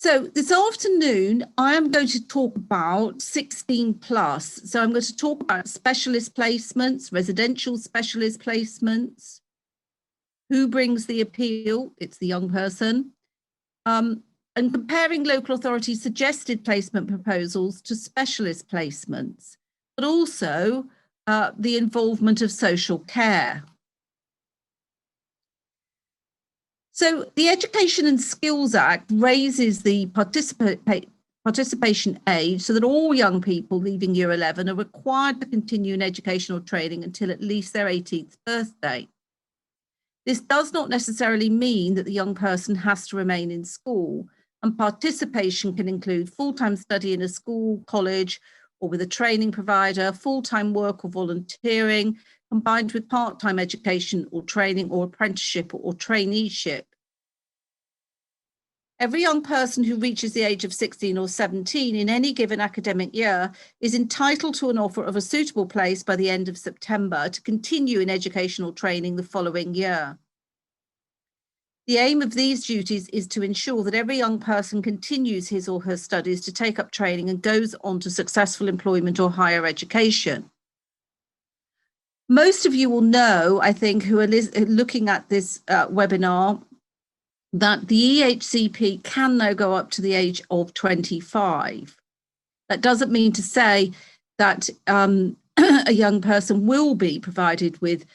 So this afternoon, I am going to talk about 16 plus. So I'm going to talk about specialist placements, residential specialist placements, who brings the appeal, it's the young person, and comparing local authority suggested placement proposals to specialist placements, but also the involvement of social care. So the Education and Skills Act raises the participation age so that all young people leaving year 11 are required to continue in educational training until at least their 18th birthday. This does not necessarily mean that the young person has to remain in school, and participation can include full-time study in a school, college, or with a training provider, full-time work or volunteering, combined with part-time education or training or apprenticeship or traineeship. Every young person who reaches the age of 16 or 17 in any given academic year is entitled to an offer of a suitable place by the end of September to continue in educational training the following year. The aim of these duties is to ensure that every young person continues his or her studies to take up training and goes on to successful employment or higher education. Most of you will know, I think, who are looking at this webinar, that the EHCP can now go up to the age of 25. That doesn't mean to say that a young person will be provided with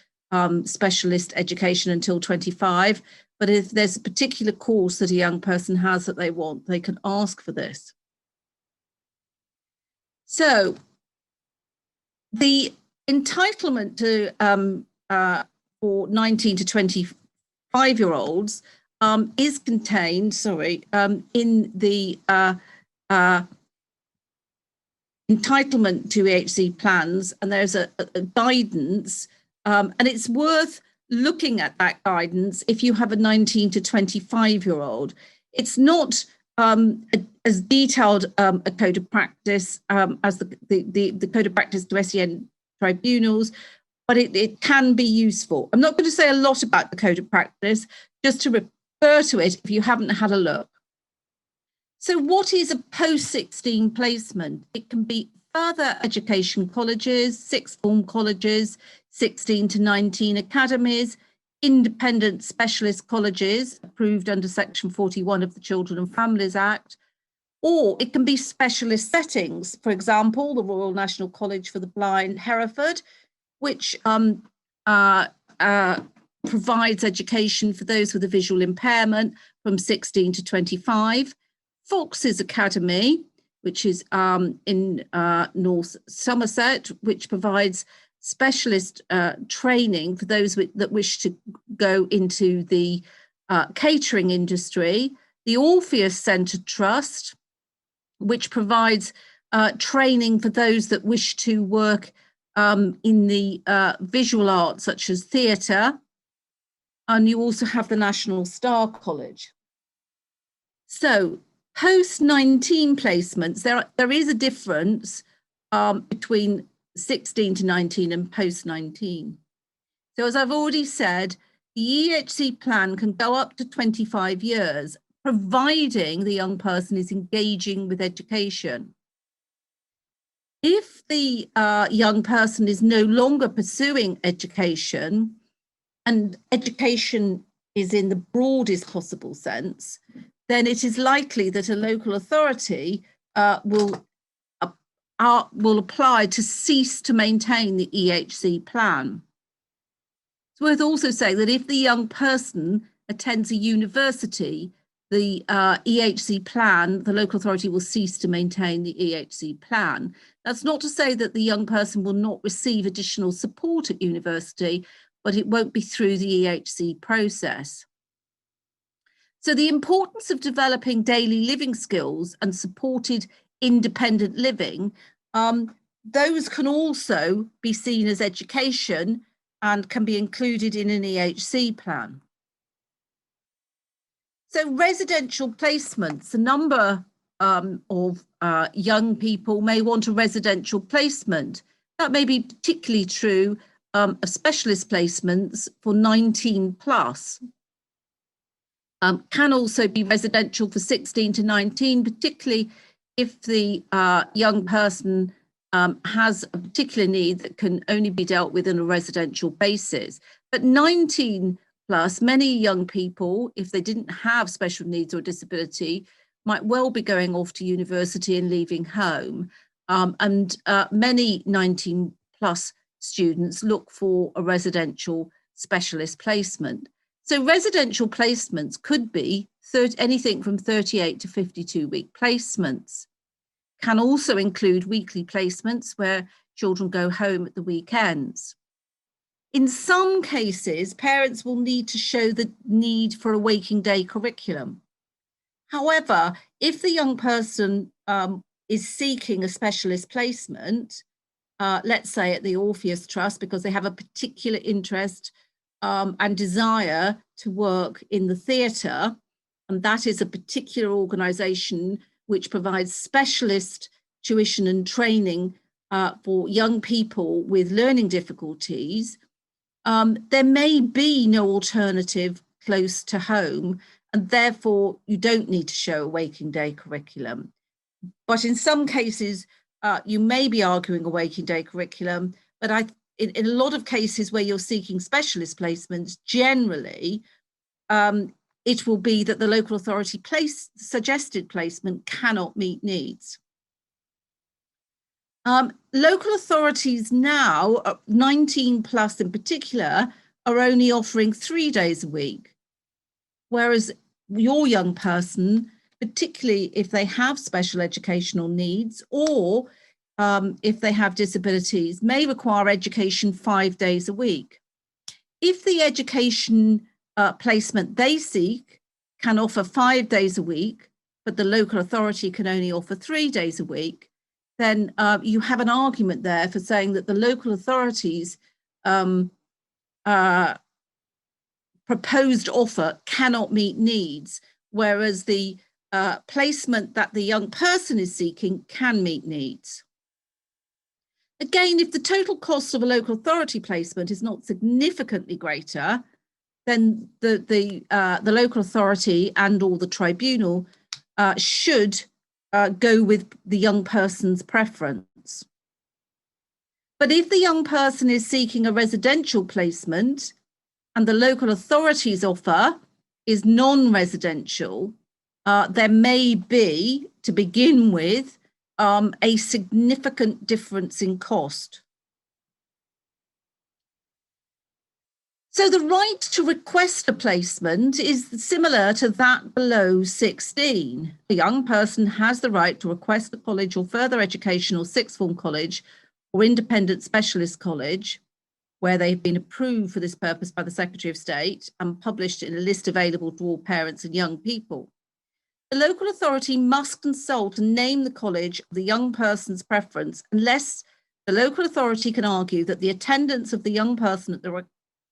specialist education until 25, but if there's a particular course that a young person has that they want, they can ask for this. So the entitlement to for 19 to 25-year-olds is contained, in the entitlement to EHC plans, and there's a guidance, and it's worth looking at that guidance if you have a 19 to 25-year-old. It's not as detailed a code of practice as the code of practice to SEN tribunals, but it can be useful. I'm not going to say a lot about the code of practice, just to refer to it if you haven't had a look. So what is a post-16 placement? It can be further education colleges, sixth form colleges, 16 to 19 academies, independent specialist colleges approved under Section 41 of the Children and Families Act, or it can be specialist settings. For example, the Royal National College for the Blind, Hereford, which provides education for those with a visual impairment from 16 to 25. Fox's Academy, which is in North Somerset, which provides specialist training for those that wish to go into the catering industry. The Orpheus Centre Trust, which provides training for those that wish to work in the visual arts, such as theatre. And you also have the National Star College. So post-19 placements, there is a difference between 16 to 19 and post-19. So as I've already said, the EHC plan can go up to 25 years, providing the young person is engaging with education. If the young person is no longer pursuing education, and education is in the broadest possible sense, then it is likely that a local authority will apply to cease to maintain the EHC plan. It's worth also saying that if the young person attends a university, the EHC plan, the local authority will cease to maintain the EHC plan. That's not to say that the young person will not receive additional support at university, but it won't be through the EHC process. So the importance of developing daily living skills and supported independent living, those can also be seen as education and can be included in an EHC plan. So residential placements, a number of young people may want a residential placement. That may be particularly true of specialist placements for 19 plus. can also be residential for 16 to 19, particularly if the young person has a particular need that can only be dealt with on a residential basis. But 19 plus, many young people, if they didn't have special needs or disability, might well be going off to university and leaving home. And many 19 plus students look for a residential specialist placement. So residential placements could be anything from 38 to 52-week placements. Can also include weekly placements where children go home at the weekends. In some cases, parents will need to show the need for a waking day curriculum. However, if the young person is seeking a specialist placement, let's say at the Orpheus Trust, because they have a particular interest and desire to work in the theatre, and that is a particular organisation which provides specialist tuition and training for young people with learning difficulties, there may be no alternative close to home, and therefore you don't need to show a waking day curriculum. But in some cases, you may be arguing a waking day curriculum, but in a lot of cases where you're seeking specialist placements, generally, it will be that the local authority suggested placement cannot meet needs. Local authorities now, 19 plus in particular, are only offering 3 days a week, whereas your young person, particularly if they have special educational needs or if they have disabilities, may require education 5 days a week. If the education placement they seek can offer 5 days a week, but the local authority can only offer 3 days a week, then you have an argument there for saying that the local authorities' proposed offer cannot meet needs, whereas the placement that the young person is seeking can meet needs. Again, if the total cost of a local authority placement is not significantly greater, then the local authority and or the tribunal should go with the young person's preference. But if the young person is seeking a residential placement and the local authority's offer is non-residential, there may be, to begin with, a significant difference in cost. So the right to request a placement is similar to that below 16. A young person has the right to request a college or further education or sixth form college or independent specialist college where they've been approved for this purpose by the Secretary of State and published in a list available to all parents and young people. The local authority must consult and name the college of the young person's preference unless the local authority can argue that the attendance of the young person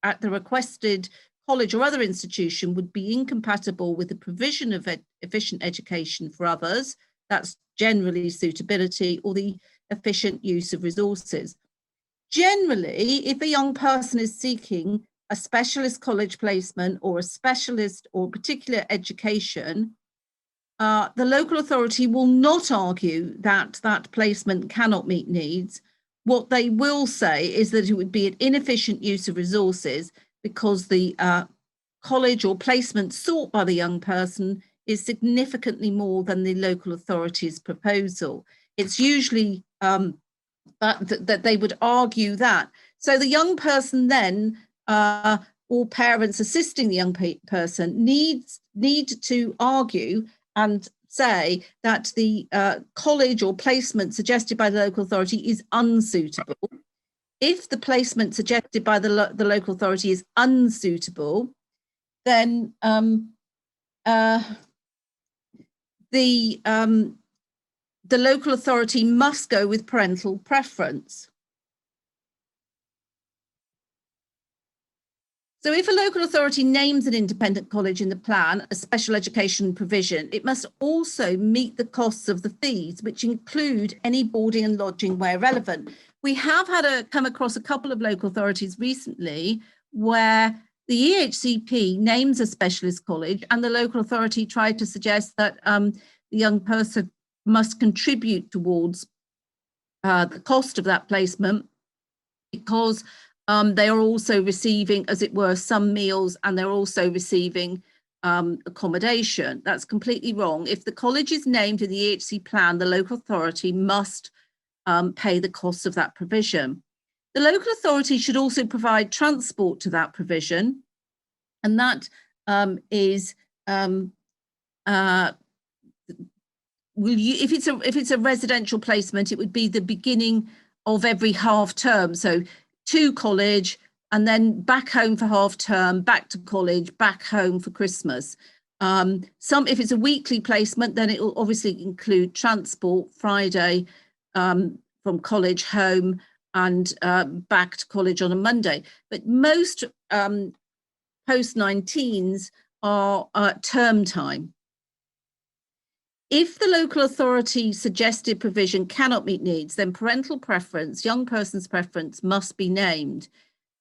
at the requested college or other institution would be incompatible with the provision of efficient education for others, that's generally suitability, or the efficient use of resources. Generally, if a young person is seeking a specialist college placement or a specialist or particular education, the local authority will not argue that that placement cannot meet needs. What they will say is that it would be an inefficient use of resources because the college or placement sought by the young person is significantly more than the local authority's proposal. It's usually that they would argue that. So the young person then, or parents assisting the young person, need to argue and say that the college or placement suggested by the local authority is unsuitable. If the placement suggested by the local authority is unsuitable, then the local authority must go with parental preference. So if a local authority names an independent college in the plan, a special education provision, it must also meet the costs of the fees, which include any boarding and lodging where relevant. We have come across a couple of local authorities recently where the EHCP names a specialist college, and the local authority tried to suggest that the young person must contribute towards the cost of that placement, because they are also receiving, as it were, some meals, and they're also receiving accommodation. That's completely wrong. If the college is named in the EHC plan, the local authority must pay the cost of that provision. The local authority should also provide transport to that provision, and that is if it's a residential placement, it would be the beginning of every half term. So to college and then back home for half term, back to college, back home for Christmas. If it's a weekly placement, then it will obviously include transport Friday from college home and back to college on a Monday. But most post-19s are term time. If the local authority suggested provision cannot meet needs, then parental preference, young person's preference, must be named.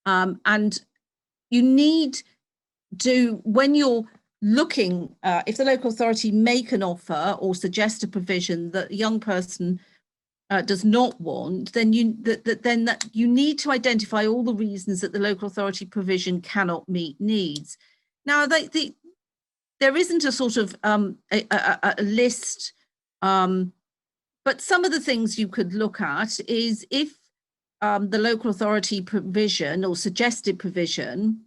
And you need to, when you're looking, if the local authority make an offer or suggest a provision that a young person does not want, then you need to identify all the reasons that the local authority provision cannot meet needs. Now, there isn't a sort of a list, but some of the things you could look at is if the local authority provision or suggested provision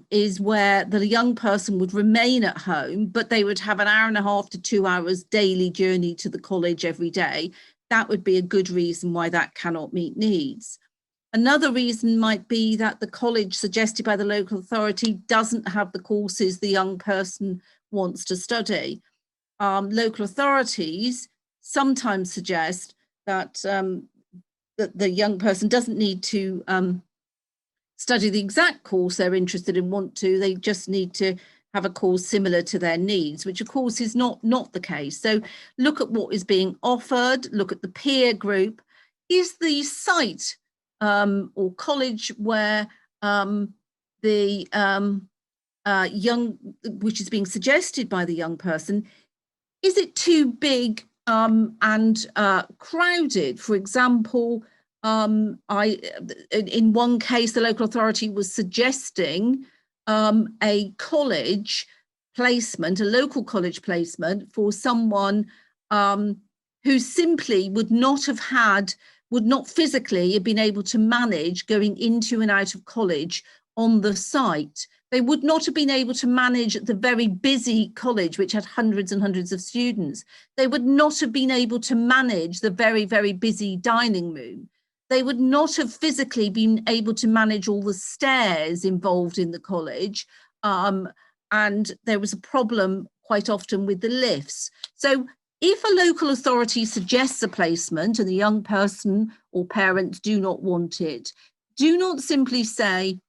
is where the young person would remain at home, but they would have an hour and a half to 2 hours daily journey to the college every day. That would be a good reason why that cannot meet needs. Another reason might be that the college suggested by the local authority doesn't have the courses the young person wants to study. Local authorities sometimes suggest that, that the young person doesn't need to study the exact course they're interested in, want to, they just need to have a course similar to their needs, which of course is not the case. So look at what is being offered, look at the peer group. Is the site or college where the young, which is being suggested by the young person, is it too big and crowded? For example, in one case, the local authority was suggesting a college placement, a local college placement for someone who simply would not physically have been able to manage going into and out of college on the site. They would not have been able to manage the very busy college, which had hundreds and hundreds of students. They would not have been able to manage the very, very busy dining room. They would not have physically been able to manage all the stairs involved in the college. And there was a problem quite often with the lifts. So if a local authority suggests a placement and the young person or parents do not want it, do not simply say,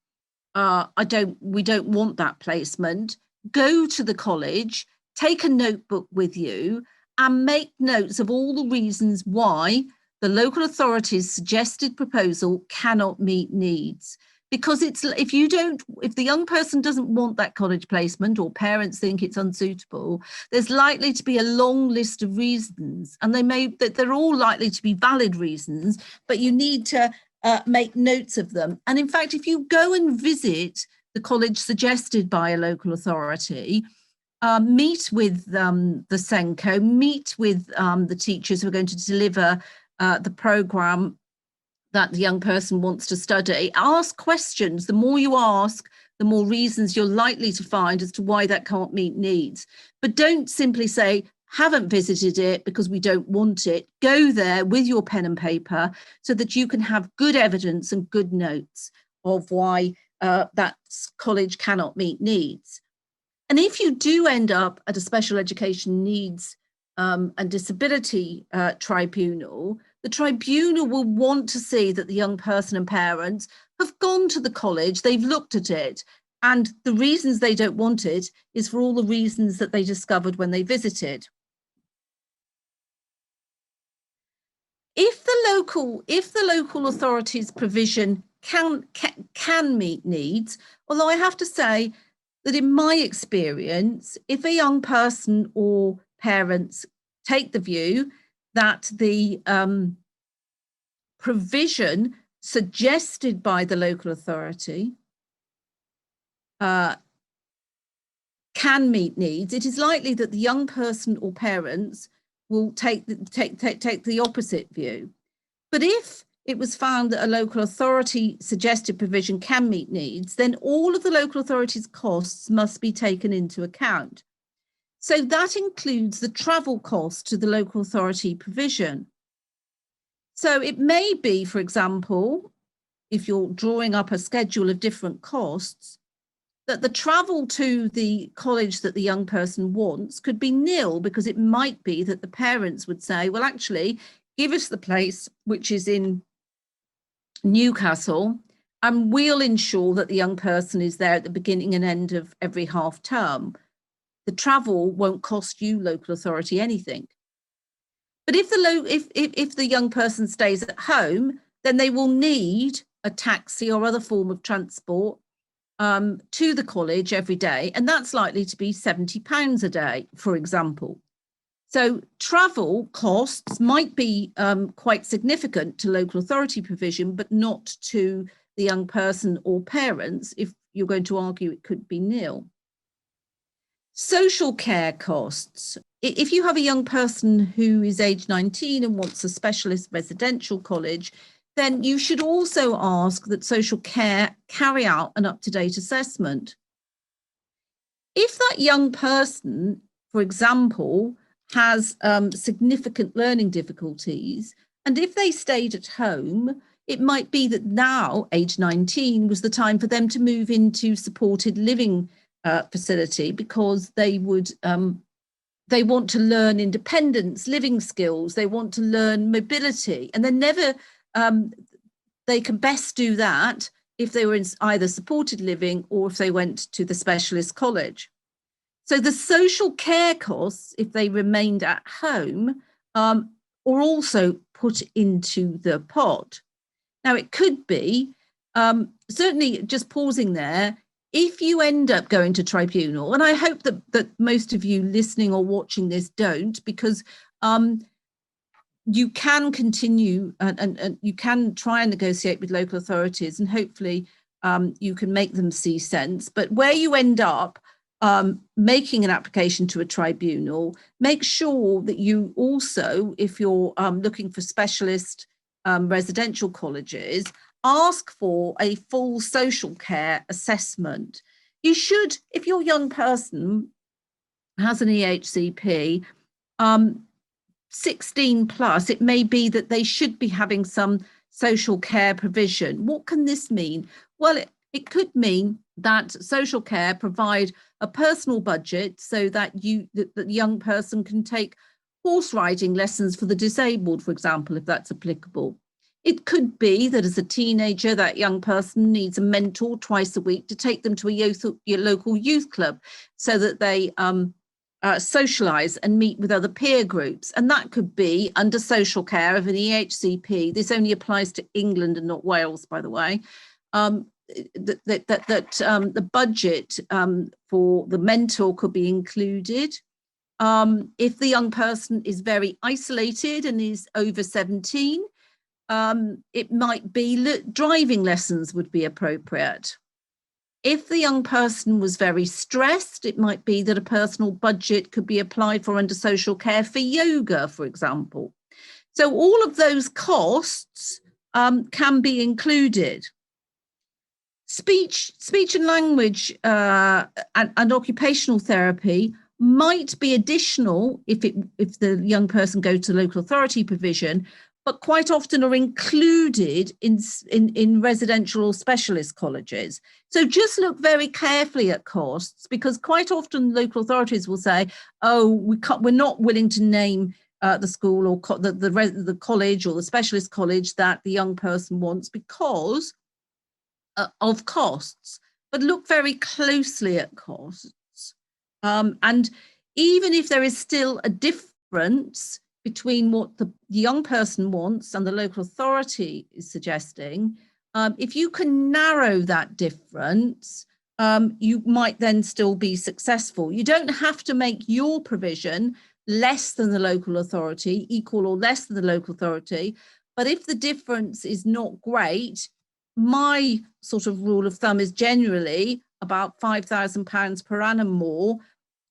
we don't want that placement. Go to the college, take a notebook with you and make notes of all the reasons why the local authority's suggested proposal cannot meet needs. Because if the young person doesn't want that college placement or parents think it's unsuitable, there's likely to be a long list of reasons, and they're all likely to be valid reasons, but you need to make notes of them. And in fact, if you go and visit the college suggested by a local authority, meet with the SENCO, meet with the teachers who are going to deliver the programme that the young person wants to study, ask questions. The more you ask, the more reasons you're likely to find as to why that can't meet needs. But don't simply say, haven't visited it because we don't want it. Go there with your pen and paper so that you can have good evidence and good notes of why that college cannot meet needs. And if you do end up at a special education needs and disability tribunal, the tribunal will want to see that the young person and parents have gone to the college, they've looked at it, and the reasons they don't want it is for all the reasons that they discovered when they visited. If the local authority's provision can meet needs, although I have to say that in my experience, if a young person or parents take the view that the provision suggested by the local authority can meet needs, it is likely that the young person or parents will take the opposite view. But if it was found that a local authority suggested provision can meet needs, then all of the local authority's costs must be taken into account. So that includes the travel cost to the local authority provision. So it may be, for example, if you're drawing up a schedule of different costs, that the travel to the college that the young person wants could be nil, because it might be that the parents would say, well, actually, give us the place which is in Newcastle, and we'll ensure that the young person is there at the beginning and end of every half term. The travel won't cost you, local authority, anything. But if the young person stays at home, then they will need a taxi or other form of transport to the college every day, and that's likely to be £70 a day, for example. So travel costs might be quite significant to local authority provision, but not to the young person or parents, if you're going to argue it could be nil. Social care costs. If you have a young person who is age 19 and wants a specialist residential college, then you should also ask that social care carry out an up-to-date assessment. If that young person, for example, has significant learning difficulties, and if they stayed at home, it might be that now, age 19, was the time for them to move into supported living facility, because they would they want to learn independence, living skills, they want to learn mobility, and they can best do that if they were in either supported living or if they went to the specialist college. So the social care costs, if they remained at home, are also put into the pot. Now, it could be, certainly just pausing there, if you end up going to tribunal, and I hope that most of you listening or watching this don't, because you can continue and you can try and negotiate with local authorities, and hopefully you can make them see sense. But where you end up making an application to a tribunal, make sure that you also, if you're looking for specialist residential colleges, ask for a full social care assessment. You should, if your young person has an EHCP, 16 plus, it may be that they should be having some social care provision. What can this mean? Well, it could mean that social care provide a personal budget so that the young person can take horse riding lessons for the disabled, for example, if that's applicable. It could be that as a teenager, that young person needs a mentor twice a week to take them to a local youth club so that they socialise and meet with other peer groups. And that could be under social care of an EHCP. This only applies to England and not Wales, by the way. The budget for the mentor could be included. If the young person is very isolated and is over 17, it might be driving lessons would be appropriate. If the young person was very stressed, it might be that a personal budget could be applied for under social care for yoga, for example. So all of those costs can be included. Speech and language and occupational therapy might be additional if the young person goes to local authority provision, but quite often are included in residential or specialist colleges. So just look very carefully at costs, because quite often local authorities will say, oh, we're not willing to name the school or the college or the specialist college that the young person wants because of costs. But look very closely at costs. And even if there is still a difference between what the young person wants and the local authority is suggesting, If you can narrow that difference, you might then still be successful. You don't have to make your provision less than the local authority, equal or less than the local authority. But if the difference is not great, my sort of rule of thumb is generally about £5,000 per annum more.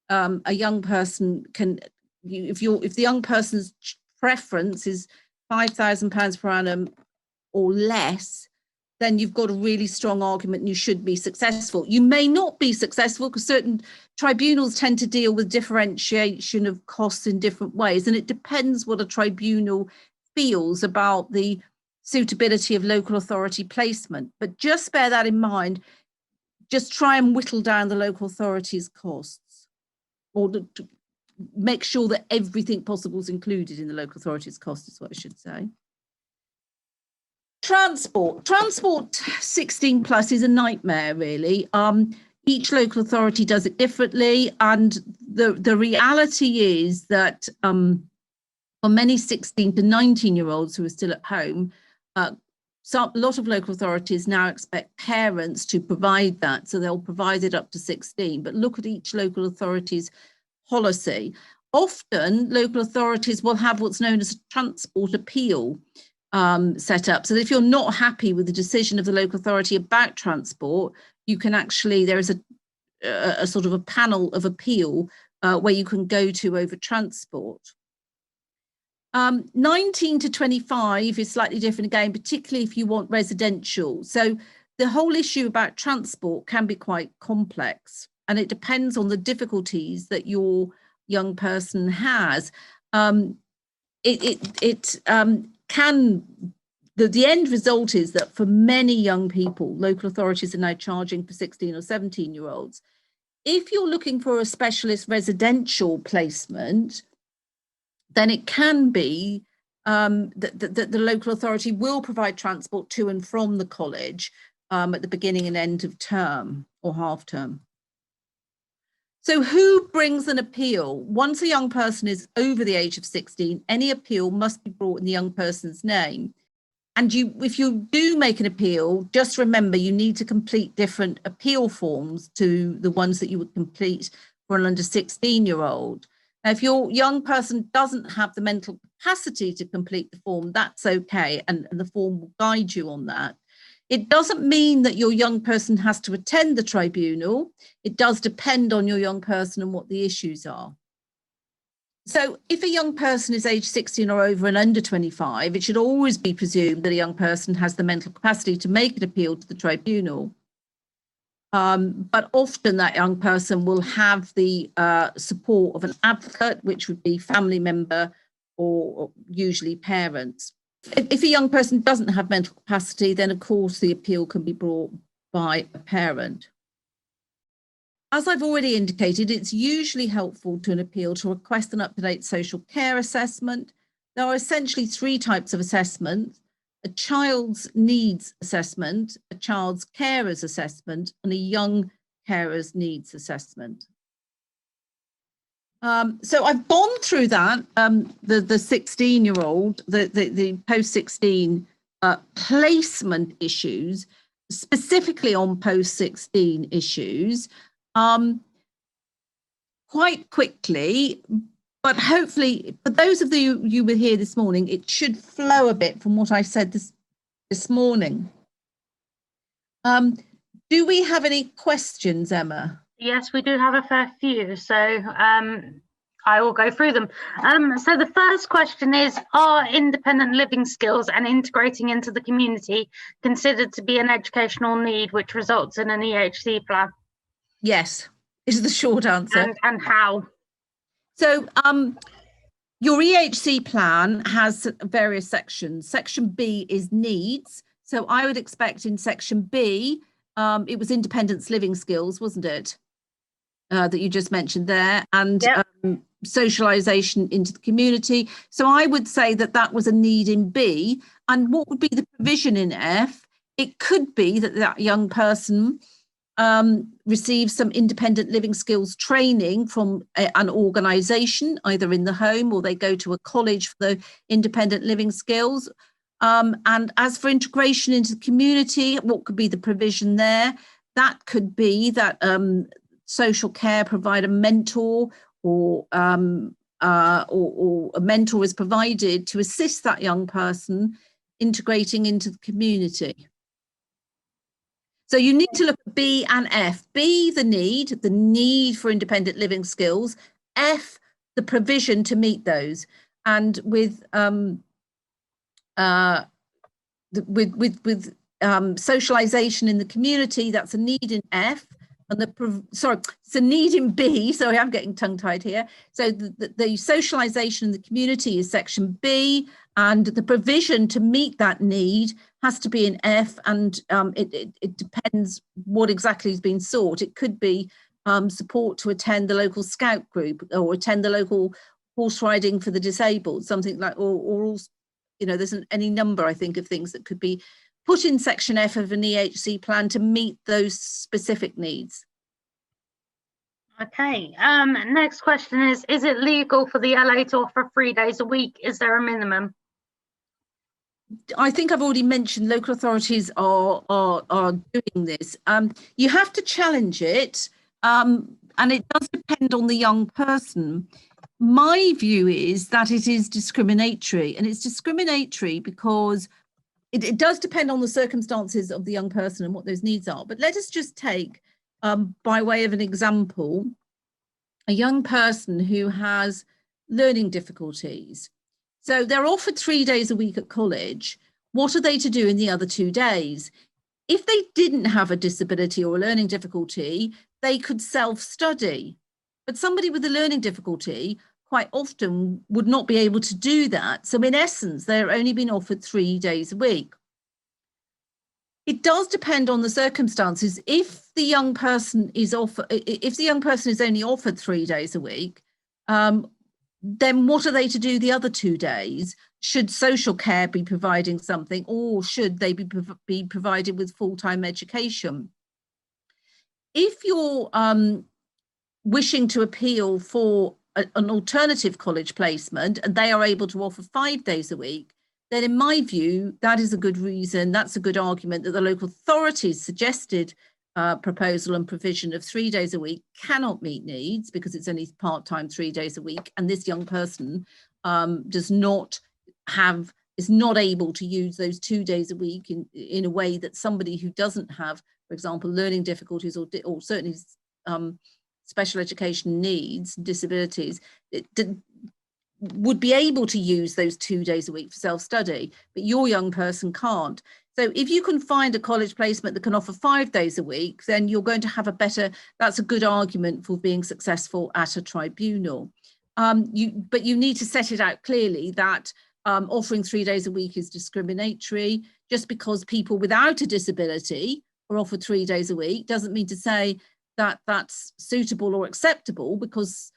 A young person can, if the young person's preference is £5,000 per annum or less, then you've got a really strong argument and you should be successful. You may not be successful because certain tribunals tend to deal with differentiation of costs in different ways. And it depends what a tribunal feels about the suitability of local authority placement. But just bear that in mind. Just try and whittle down the local authority's costs, or to make sure that everything possible is included in the local authority's cost, is what I should say. Transport 16 plus is a nightmare, really. Each local authority does it differently, and the reality is that for many 16 to 19-year-olds who are still at home, a lot of local authorities now expect parents to provide that, so they'll provide it up to 16. But look at each local authority's policy. Often, local authorities will have what's known as a transport appeal set up. So that if you're not happy with the decision of the local authority about transport, you can actually, there is a sort of a panel of appeal where you can go to over transport. 19 to 25 is slightly different again, particularly if you want residential. So the whole issue about transport can be quite complex, and it depends on the difficulties that your young person has. The end result is that for many young people, local authorities are now charging for 16 or 17-year-olds. If you're looking for a specialist residential placement, then it can be that the local authority will provide transport to and from the college at the beginning and end of term or half term. So who brings an appeal? Once a young person is over the age of 16, any appeal must be brought in the young person's name. And if you do make an appeal, just remember you need to complete different appeal forms to the ones that you would complete for an under 16-year-old. Now, if your young person doesn't have the mental capacity to complete the form, that's okay, and the form will guide you on that. It doesn't mean that your young person has to attend the tribunal. It does depend on your young person and what the issues are. So if a young person is age 16 or over and under 25, it should always be presumed that a young person has the mental capacity to make an appeal to the tribunal. But often that young person will have the support of an advocate, which would be family member or usually parents. If a young person doesn't have mental capacity, then of course the appeal can be brought by a parent. As I've already indicated, it's usually helpful to an appeal to request an up-to-date social care assessment. There are essentially three types of assessment: a child's needs assessment, a child's carer's assessment, and a young carer's needs assessment. So I've gone through that, the 16-year-old, the post-16 placement issues, specifically on post-16 issues, quite quickly, but hopefully for those of you who were here this morning, it should flow a bit from what I said this morning. Do we have any questions, Emma? Yes, we do have a fair few, so I will go through them. So the first question is, are independent living skills and integrating into the community considered to be an educational need which results in an EHC plan? Yes, is the short answer. And how? So your EHC plan has various sections. Section B is needs. So I would expect in section B, it was independence living skills, wasn't it? That you just mentioned there, and yep. Socialization into the community. So I would say that was a need in B. And what would be the provision in F? It could be that young person receives some independent living skills training from an organisation, either in the home or they go to a college for the independent living skills. And as for integration into the community, what could be the provision there? That could be that social care provider mentor or a mentor is provided to assist that young person integrating into the community. So you need to look at B and F. B, the need for independent living skills. F, the provision to meet those. And with socialization in the community, that's a need in F. And it's a need in B. Sorry, I'm getting tongue-tied here. So the socialization in the community is section B, and the provision to meet that need has to be in F, and it depends what exactly is being sought. It could be support to attend the local scout group or attend the local horse riding for the disabled, something like, or there's any number, I think, of things that could be put in section F of an EHC plan to meet those specific needs. Okay, next question is it legal for the LA to offer 3 days a week? Is there a minimum? I think I've already mentioned local authorities are doing this. You have to challenge it, and it does depend on the young person. My view is that it is discriminatory, and it's discriminatory because it does depend on the circumstances of the young person and what those needs are. But let us just take, by way of an example, a young person who has learning difficulties. So they're offered 3 days a week at college. What are they to do in the other 2 days? If they didn't have a disability or a learning difficulty, they could self-study. But somebody with a learning difficulty quite often would not be able to do that. So in essence, they're only being offered 3 days a week. It does depend on the circumstances. If the young person is only offered 3 days a week, then what are they to do the other 2 days? Should social care be providing something, or should they be provided with full-time education? If you're wishing to appeal for an alternative college placement and they are able to offer 5 days a week, then in my view, that is a good reason, that's a good argument that the local authorities suggested proposal and provision of 3 days a week cannot meet needs because it's only part-time 3 days a week, and this young person is not able to use those 2 days a week in a way that somebody who doesn't have, for example, learning difficulties or certainly special education needs, disabilities, would be able to use those 2 days a week for self-study, but your young person can't. So if you can find a college placement that can offer 5 days a week, then you're going to have that's a good argument for being successful at a tribunal. But you need to set it out clearly that offering 3 days a week is discriminatory. Just because people without a disability are offered 3 days a week doesn't mean to say that that's suitable or acceptable, because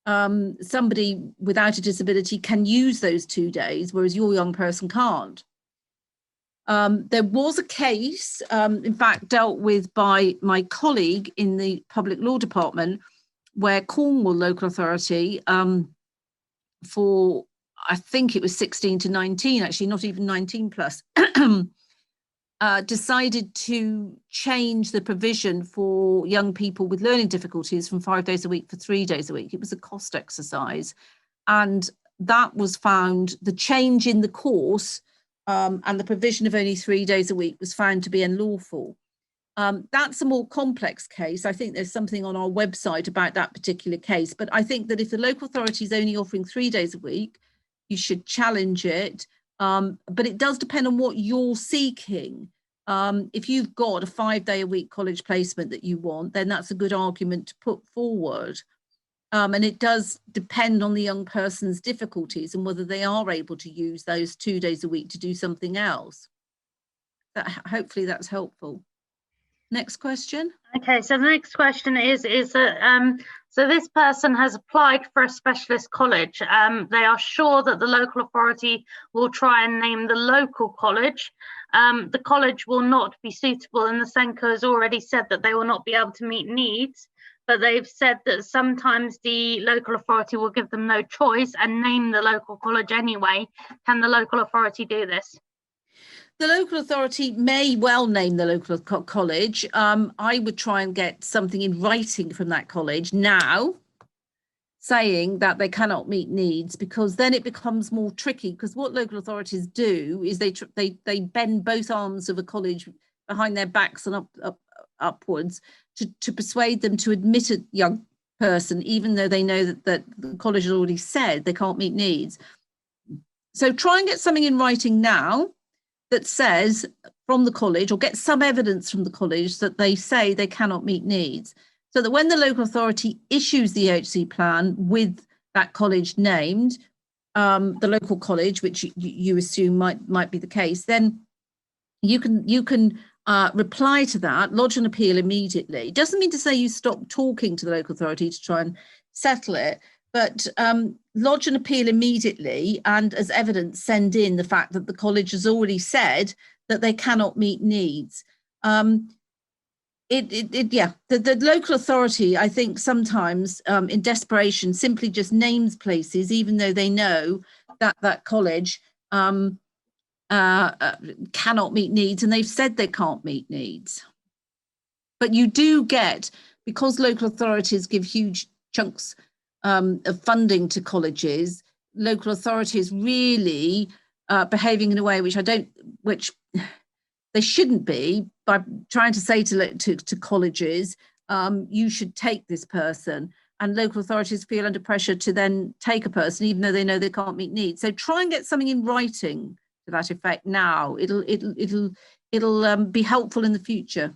somebody without a disability can use those 2 days, whereas your young person can't. There was a case, in fact, dealt with by my colleague in the Public Law Department, where Cornwall Local Authority, for I think it was 16 to 19, actually not even 19 plus, decided to change the provision for young people with learning difficulties from 5 days a week for 3 days a week. It was a cost exercise, and that was found, the change in the course and the provision of only 3 days a week was found to be unlawful. That's a more complex case. I think there's something on our website about that particular case, but I think that if the local authority is only offering 3 days a week, you should challenge it. But it does depend on what you're seeking. If you've got a 5 day a week college placement that you want, then that's a good argument to put forward. And it does depend on the young person's difficulties and whether they are able to use those 2 days a week to do something else. Hopefully that's helpful. Next question. Okay, so the next question is that so this person has applied for a specialist college. They are sure that the local authority will try and name the local college. The college will not be suitable, and the SENCO has already said that they will not be able to meet needs, but they've said that sometimes the local authority will give them no choice and name the local college anyway. Can the local authority do this? The local authority may well name the local college. I would try and get something in writing from that college now saying that they cannot meet needs, because then it becomes more tricky, because what local authorities do is they bend both arms of a college behind their backs and upwards to persuade them to admit a young person, even though they know that the college has already said they can't meet needs. So try and get something in writing now that says from the college, or get some evidence from the college that they say they cannot meet needs, so that when the local authority issues the EHC plan with that college named, the local college, which you assume might be the case, then you can reply to that, lodge an appeal immediately. It doesn't mean to say you stop talking to the local authority to try and settle it, but lodge an appeal immediately, and as evidence send in the fact that the college has already said that they cannot meet needs. The local authority, I think sometimes in desperation simply just names places, even though they know that that college cannot meet needs, and they've said they can't meet needs. But you do get, because local authorities give huge chunks of funding to colleges, local authorities really behaving in a way which they shouldn't be, by trying to say to colleges, you should take this person, and local authorities feel under pressure to then take a person even though they know they can't meet needs. So try and get something in writing to that effect now. It'll be helpful in the future.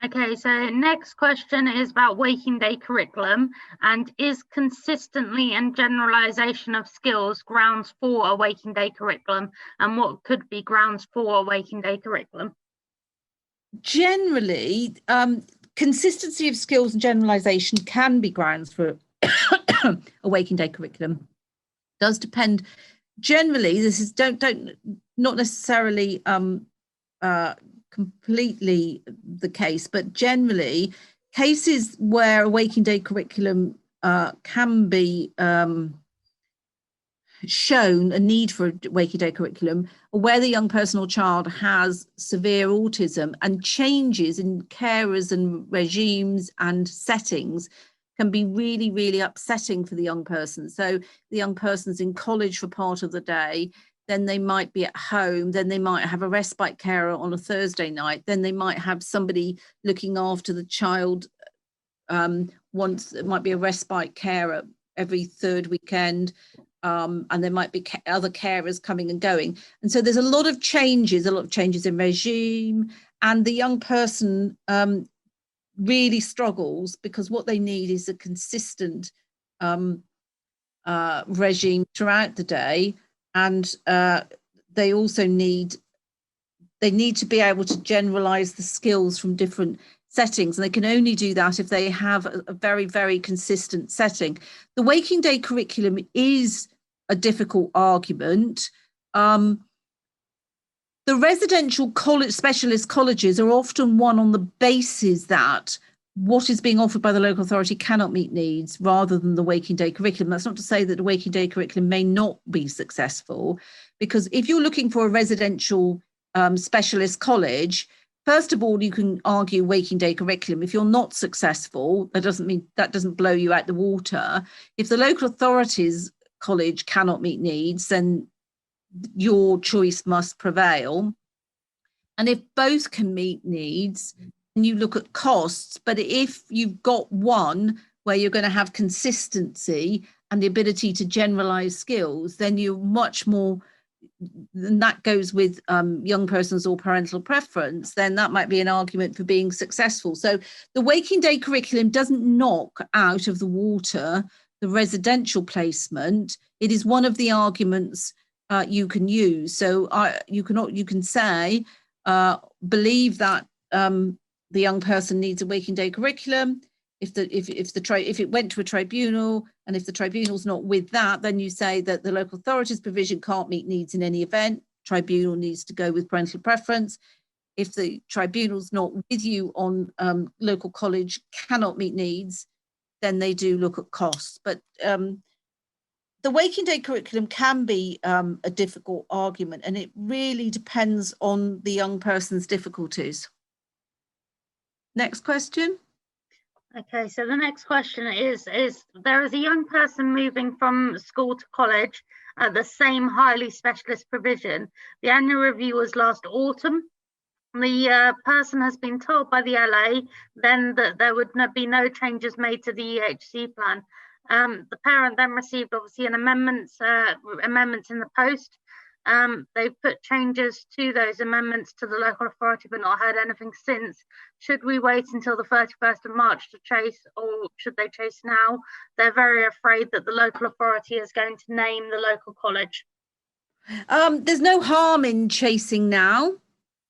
Okay, so next question is about working day curriculum, and is consistency and generalization of skills grounds for a working day curriculum, and what could be grounds for a working day curriculum? Generally, consistency of skills and generalization can be grounds for a working day curriculum. It does depend. Generally, this is not necessarily completely the case, but generally cases where a working day curriculum can be shown a need for a working day curriculum, or where the young person or child has severe autism, and changes in carers and regimes and settings can be really, really upsetting for the young person. So the young person's in college for part of the day, then they might be at home, then they might have a respite carer on a Thursday night, then they might have somebody looking after the child once, it might be a respite carer every third weekend, and there might be other carers coming and going. And so there's a lot of changes in regime, and the young person really struggles, because what they need is a consistent regime throughout the day. And they also need to be able to generalize the skills from different settings, and they can only do that if they have a very, very consistent setting. The working day curriculum is a difficult argument. The residential college, specialist colleges, are often won on the basis that what is being offered by the local authority cannot meet needs, rather than the working day curriculum. That's not to say that the working day curriculum may not be successful, because if you're looking for a residential specialist college, first of all, you can argue working day curriculum. If you're not successful, that doesn't blow you out the water. If the local authority's college cannot meet needs, then your choice must prevail. And if both can meet needs, and you look at costs, but if you've got one where you're going to have consistency and the ability to generalize skills, then you're much more, and that goes with young persons or parental preference, then that might be an argument for being successful. So the working day curriculum doesn't knock out of the water the residential placement. It is one of the arguments you can use. So you can say, believe that the young person needs a working day curriculum. If it went to a tribunal, and if the tribunal's not with that, then you say that the local authority's provision can't meet needs in any event. Tribunal needs to go with parental preference. If the tribunal's not with you on local college cannot meet needs, then they do look at costs. But the waking day curriculum can be a difficult argument, and it really depends on the young person's difficulties. Next question. Okay, so the next question is there is a young person moving from school to college at the same highly specialist provision. The annual review was last autumn. The person has been told by the LA then that there would be no changes made to the EHC plan. The parent then received obviously an amendments in the post. They've put changes to those amendments to the local authority but not heard anything since. Should we wait until the 31st of March to chase, or should they chase now? They're very afraid that the local authority is going to name the local college. There's no harm in chasing now.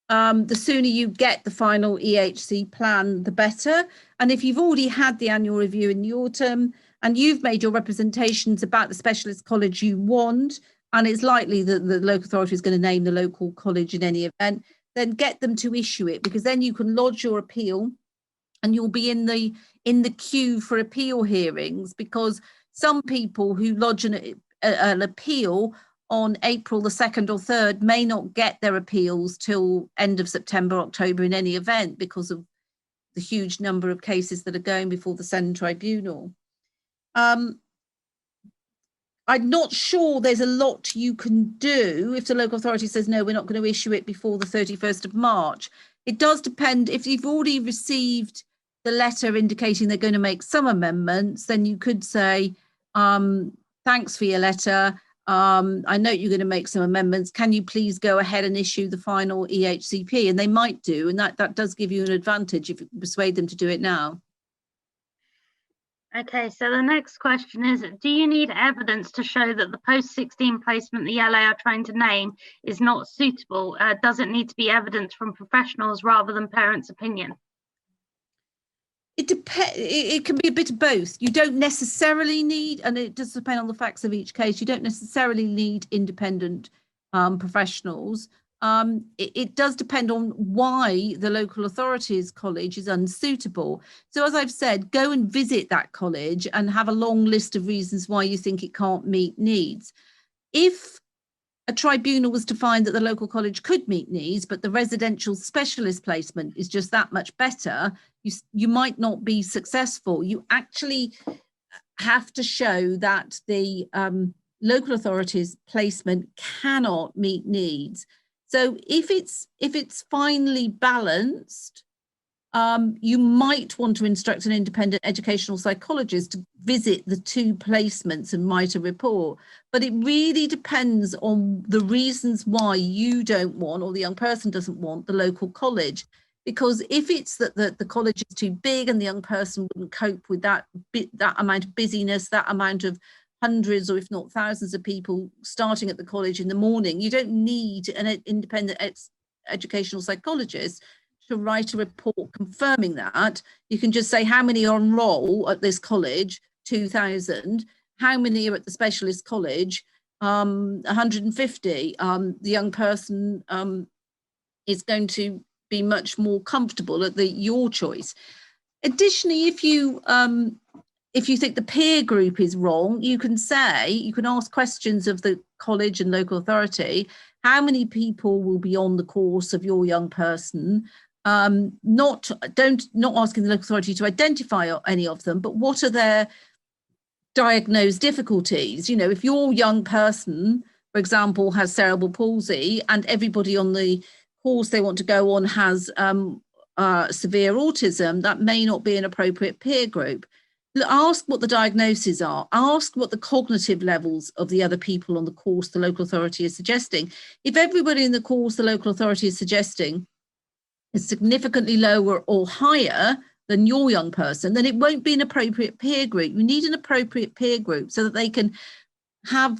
The sooner you get the final EHC plan, the better. And if you've already had the annual review in the autumn and you've made your representations about the specialist college you want, and it's likely that the local authority is going to name the local college in any event, then get them to issue it, because then you can lodge your appeal and you'll be in the queue for appeal hearings, because some people who lodge an appeal on April the 2nd or 3rd may not get their appeals till end of September, October in any event, because of the huge number of cases that are going before the SEN tribunal. I'm not sure there's a lot you can do if the local authority says, no, we're not going to issue it before the 31st of March. It does depend. If you've already received the letter indicating they're going to make some amendments, then you could say, thanks for your letter. I know you're going to make some amendments. Can you please go ahead and issue the final EHCP? And they might do, and that does give you an advantage if you persuade them to do it now. Okay, so the next question is, do you need evidence to show that the post-16 placement the LA are trying to name is not suitable? Does it need to be evidence from professionals rather than parents' opinion? It depends. It can be a bit of both. You don't necessarily need, and it does depend on the facts of each case, you don't necessarily need independent professionals. It does depend on why the local authority's college is unsuitable. So as I've said, go and visit that college and have a long list of reasons why you think it can't meet needs. If a tribunal was to find that the local college could meet needs, but the residential specialist placement is just that much better, you might not be successful. You actually have to show that the local authority's placement cannot meet needs. So if it's finely balanced, you might want to instruct an independent educational psychologist to visit the two placements and write a report. But it really depends on the reasons why you don't want, or the young person doesn't want, the local college. Because if it's that the college is too big and the young person wouldn't cope with that amount of busyness, that amount of hundreds or if not thousands of people starting at the college in the morning, you don't need an independent educational psychologist to write a report confirming that. You can just say how many are on roll at this college, 2,000, how many are at the specialist college, 150. The young person is going to be much more comfortable at your choice. Additionally, if you think the peer group is wrong, you can ask questions of the college and local authority. How many people will be on the course of your young person? Not asking the local authority to identify any of them, but what are their diagnosed difficulties? You know, if your young person, for example, has cerebral palsy and everybody on the course they want to go on has severe autism, that may not be an appropriate peer group. Ask what the diagnoses are. Ask what the cognitive levels of the other people on the course the local authority is suggesting. If everybody in the course the local authority is suggesting is significantly lower or higher than your young person, then it won't be an appropriate peer group. You need an appropriate peer group so that they can have,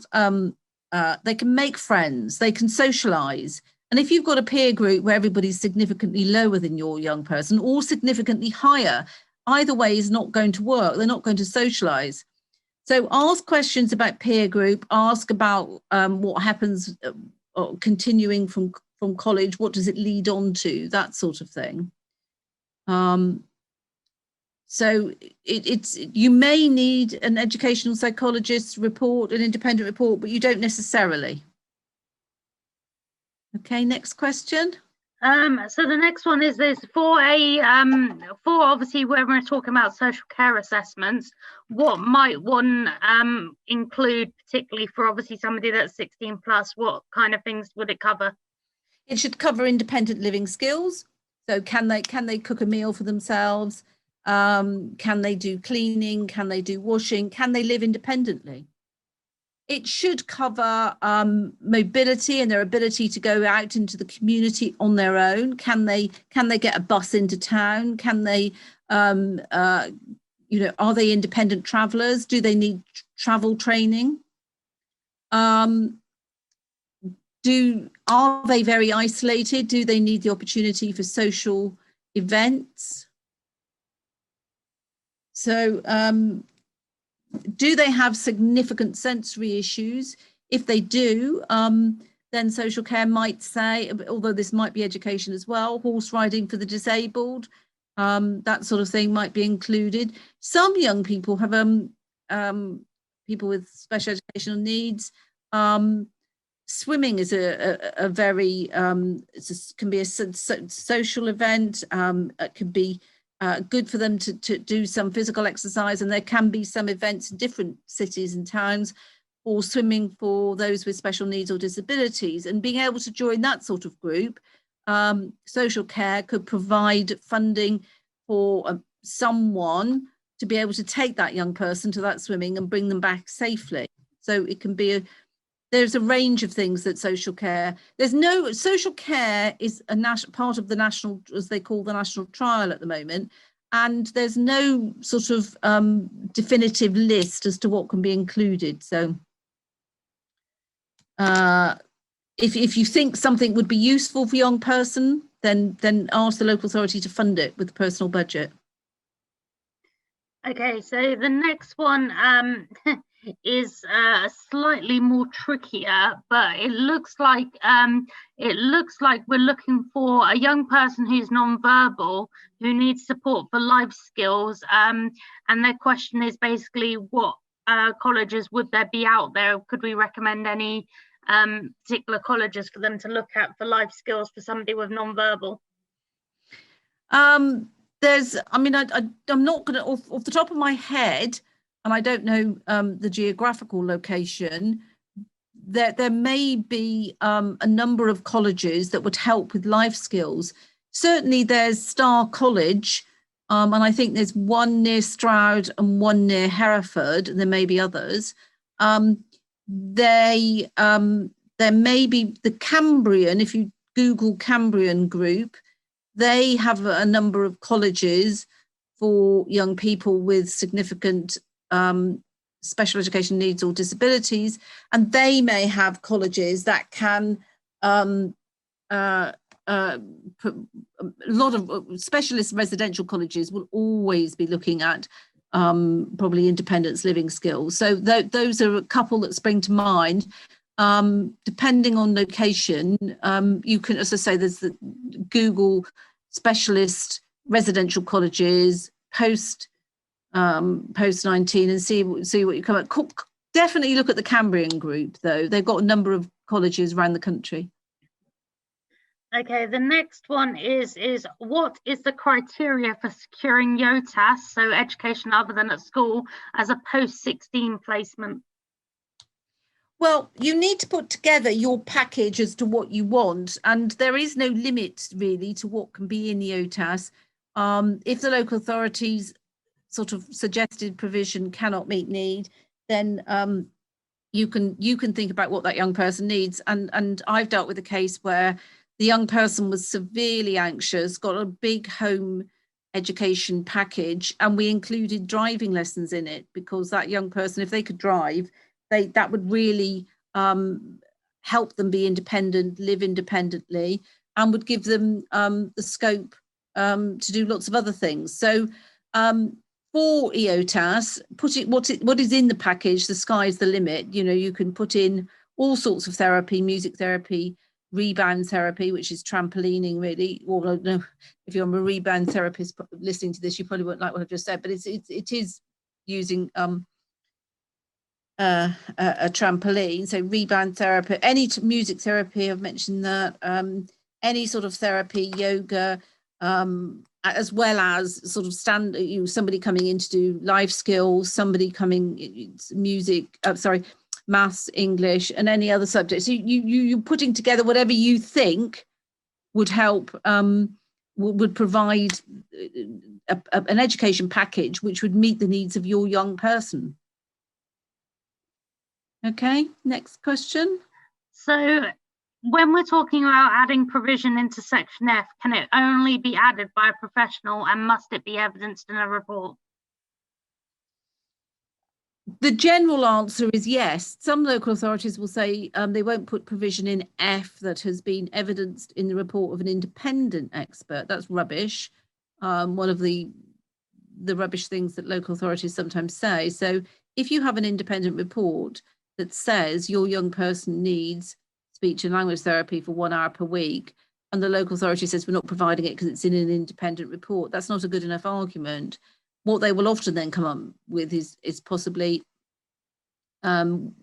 they can make friends, they can socialize. And if you've got a peer group where everybody's significantly lower than your young person or significantly higher, either way is not going to work. They're not going to socialize. So ask questions about peer group, ask about what happens continuing from college, what does it lead on to, that sort of thing. So So you may need an educational psychologist report, an independent report, but you don't necessarily. Okay, next question. So the next one is this for obviously when we're talking about social care assessments, what might one include, particularly for obviously somebody that's 16 plus? What kind of things would it cover? It should cover independent living skills. So can they cook a meal for themselves? Can they do cleaning? Can they do washing? Can they live independently? It should cover mobility and their ability to go out into the community on their own. Can they get a bus into town? Can they, are they independent travelers? Do they need travel training? Are they very isolated? Do they need the opportunity for social events? So, do they have significant sensory issues? If they do, then social care might say, although this might be education as well, horse riding for the disabled, that sort of thing might be included. Some young people have people with special educational needs. Swimming is a very can be a social event. It can be good for them to do some physical exercise, and there can be some events in different cities and towns for swimming for those with special needs or disabilities. And being able to join that sort of group, social care could provide funding for someone to be able to take that young person to that swimming and bring them back safely. So it can be there's a range of things that social care, social care is a part of the national, as they call the national trial at the moment. And there's no sort of definitive list as to what can be included. So if you think something would be useful for a young person, then ask the local authority to fund it with the personal budget. Okay, so the next one is slightly more trickier, but it looks like we're looking for a young person who's non-verbal, who needs support for life skills, and their question is basically what colleges would there be out there? Could we recommend any particular colleges for them to look at for life skills for somebody with non-verbal? I'm not going to, off the top of my head, and I don't know the geographical location, there may be a number of colleges that would help with life skills. Certainly there's Star College, and I think there's one near Stroud and one near Hereford, and there may be others. There may be the Cambrian, if you Google Cambrian group, they have a number of colleges for young people with significant special education needs or disabilities, and they may have colleges that can a lot of specialist residential colleges will always be looking at probably independence living skills. So those are a couple that spring to mind. Depending on location, you can, as I say, there's the Google specialist residential colleges post 19 and see what you come at. Definitely look at the Cambrian group, though. They've got a number of colleges around the country. Okay, the next one is what is the criteria for securing YOTAS, so education other than at school, as a post-16 placement? Well, you need to put together your package as to what you want, and there is no limit really to what can be in the YOTAS. If the local authorities sort of suggested provision cannot meet need, then you can think about what that young person needs. And I've dealt with a case where the young person was severely anxious, got a big home education package, and we included driving lessons in it, because that young person, if they could drive, that would really help them be independent, live independently, and would give them the scope to do lots of other things. So for EOTAS, what is in the package, the sky's the limit. You know, you can put in all sorts of therapy, music therapy, rebound therapy, which is trampolining really. Or no, if you're a rebound therapist listening to this, you probably won't like what I've just said, but it is using a trampoline. So rebound therapy, any music therapy, I've mentioned that, any sort of therapy, yoga, as well as sort of somebody coming in to do life skills, somebody coming music, maths, English, and any other subjects. So you're putting together whatever you think would help, would provide an education package which would meet the needs of your young person. Okay, next question. So when we're talking about adding provision into section F, can it only be added by a professional, and must it be evidenced in a report? The general answer is yes. Some local authorities will say they won't put provision in F that has been evidenced in the report of an independent expert. That's rubbish. One of the rubbish things that local authorities sometimes say. So if you have an independent report that says your young person needs speech and language therapy for 1 hour per week, and the local authority says we're not providing it because it's in an independent report, that's not a good enough argument. What they will often then come up with is possibly one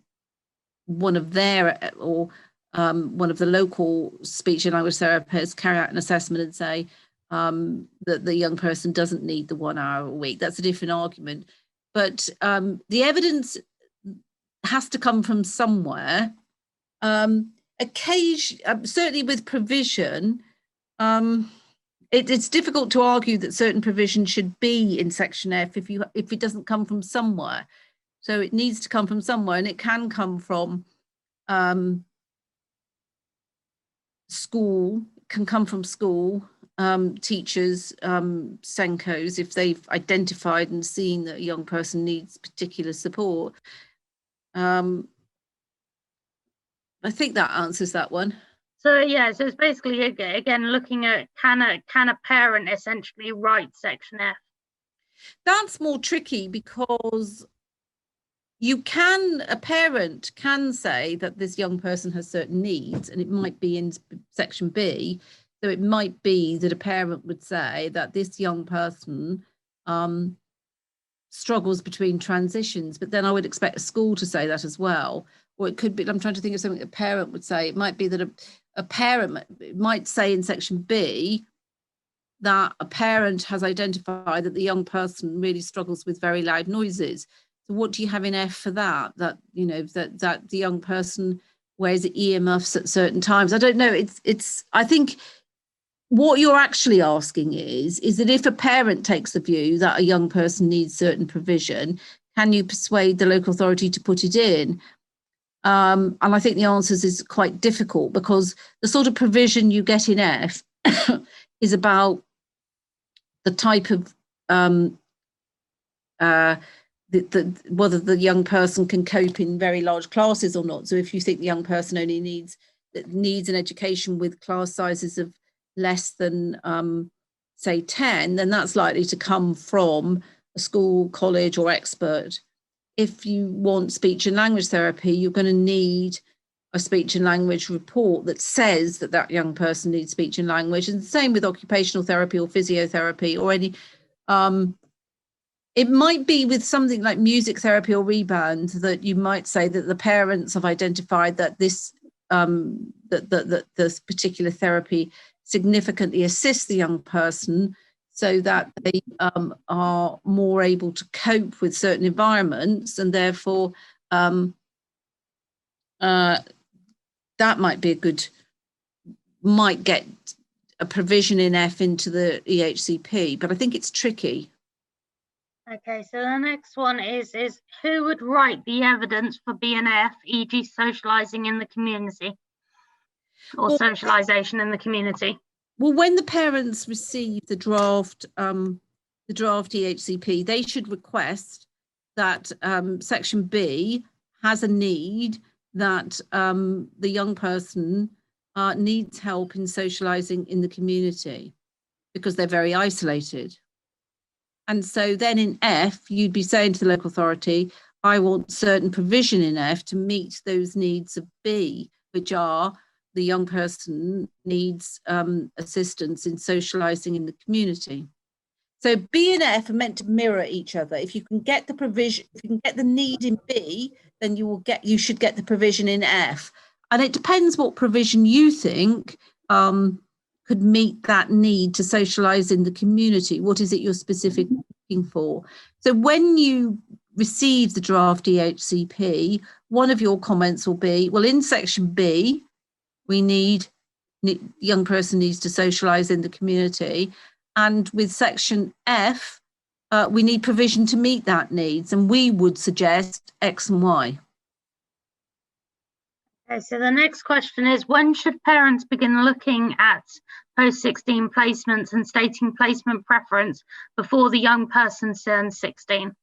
of their or one of the local speech and language therapists carry out an assessment and say that the young person doesn't need the 1 hour a week. That's a different argument. But the evidence has to come from somewhere. Certainly with provision, it's difficult to argue that certain provision should be in section F if it doesn't come from somewhere. So it needs to come from somewhere, and it can come from school, teachers, SENCOs, if they've identified and seen that a young person needs particular support. I think that answers that one. So yeah, so it's basically again looking at can a parent essentially write section F? That's more tricky because a parent can say that this young person has certain needs, and it might be in section B. So it might be that a parent would say that this young person struggles between transitions, but then I would expect a school to say that as well. Or it could be, I'm trying to think of something a parent would say. It might be that a parent might say in section B that a parent has identified that the young person really struggles with very loud noises. So what do you have in F for that? That, you know, that the young person wears earmuffs at certain times. I don't know. I think what you're actually asking is that if a parent takes the view that a young person needs certain provision, can you persuade the local authority to put it in? And I think the answer is quite difficult, because the sort of provision you get in F is about the type of whether the young person can cope in very large classes or not. So if you think the young person only needs an education with class sizes of less than say 10, then that's likely to come from a school, college, or expert. If you want speech and language therapy, you're going to need a speech and language report that says that that young person needs speech and language. And the same with occupational therapy or physiotherapy or any. It might be with something like music therapy or rebound that you might say that the parents have identified that this that this particular therapy significantly assists the young person, so that they are more able to cope with certain environments, and therefore that might be might get a provision in F into the EHCP, but I think it's tricky. Okay, so the next one is who would write the evidence for B&F, e.g. socialising in the community or socialisation in the community? Well, when the parents receive the draft EHCP, they should request that section B has a need that the young person needs help in socialising in the community because they're very isolated. And so then in F, you'd be saying to the local authority, I want certain provision in F to meet those needs of B, which are the young person needs assistance in socialising in the community. So B and F are meant to mirror each other. If you can get the provision, if you can get the need in B, then you should get the provision in F. And it depends what provision you think could meet that need to socialise in the community. What is it you're specifically looking for? So when you receive the draft EHCP, one of your comments will be, well, in section B, young person needs to socialise in the community. And with section F, we need provision to meet that needs. And we would suggest X and Y. Okay, so the next question is, when should parents begin looking at post-16 placements and stating placement preference before the young person turns 16?